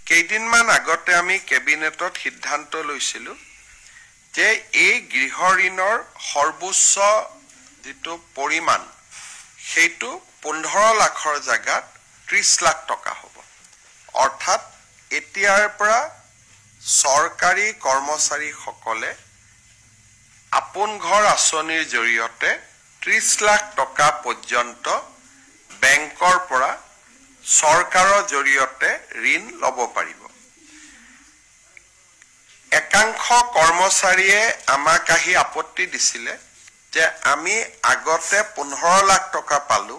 কেইদিনমান আগতে আমি কেবিনেটত সিদ্ধান্ত লৈছিলো যে এই গৃহ ঋণৰ সৰ্বোচ্চ যেটো পৰিমাণ সেইটো 15 লাখৰ জায়গাত 30 লাখ টকা হ'ব অৰ্থাৎ এতিয়াৰ পৰা সৰকাৰী কৰ্মচাৰী সকলে আপোন ঘৰ আঁচনিৰ জৰিয়তে 30 লাখ টকা পৰ্যন্ত বেংকৰ পৰা সৰকাৰৰ জৰিয়তে ঋণ লব পাৰিব একাংশ কৰ্মচাৰীয়ে আমাক আহি আপত্তি দিছিলে যে আমি আগতে 15 লাখ টকা পালো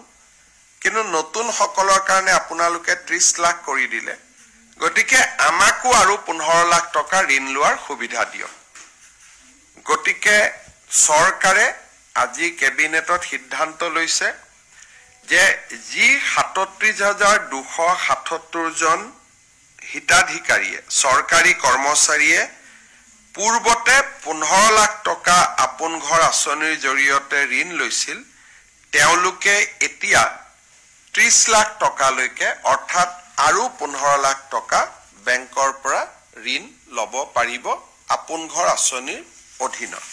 কিন্তু নতুন সকলৰ কাৰণে আপোনালোকে 30 লাখ কৰি দিলে গতিকে আমাকো আৰু 15 লাখ টকা ঋণ লোৱাৰ সুবিধা দিয়ক গতিকে সৰকাৰে আজি কেবিনেটত সিদ্ধান্ত লৈছে যে যি 37277 জন হিতাধিকাৰীয়ে সৰকাৰী কৰ্মচাৰীয়ে পূৰ্বতে 15 লাখ টকা আপোন ঘৰ আঁচনিৰ জৰিয়তে ঋণ লৈছিল তেওঁলোকে এতিয়া 30 লাখ টকা লৈকে অৰ্থাৎ আৰু 15 লাখ টকা বেংকৰ পৰা ঋণ লব পাৰিব আপোন ঘৰ আঁচনিৰ অধীনত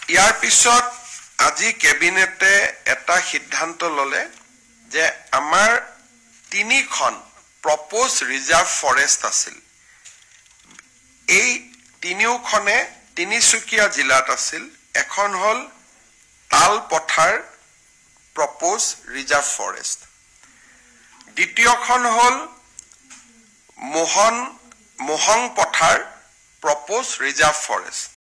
ইয়াৰ পিছত আজি কেবিনেটে এটা সিদ্ধান্ত ললে যে আমাৰ তিনিখন প্ৰপ'জ ৰিজাৰ্ভ ফৰেষ্ট আছিল এই তিনিওখনে তিনিচুকীয়া জিলাত আছিল এখন হল তালপথাৰ প্ৰপ'জ ৰিজাৰ্ভ ফৰেষ্ট দ্বিতীয়খন হল মোহন পথাৰ প্ৰপ'জ ৰিজাৰ্ভ ফৰেষ্ট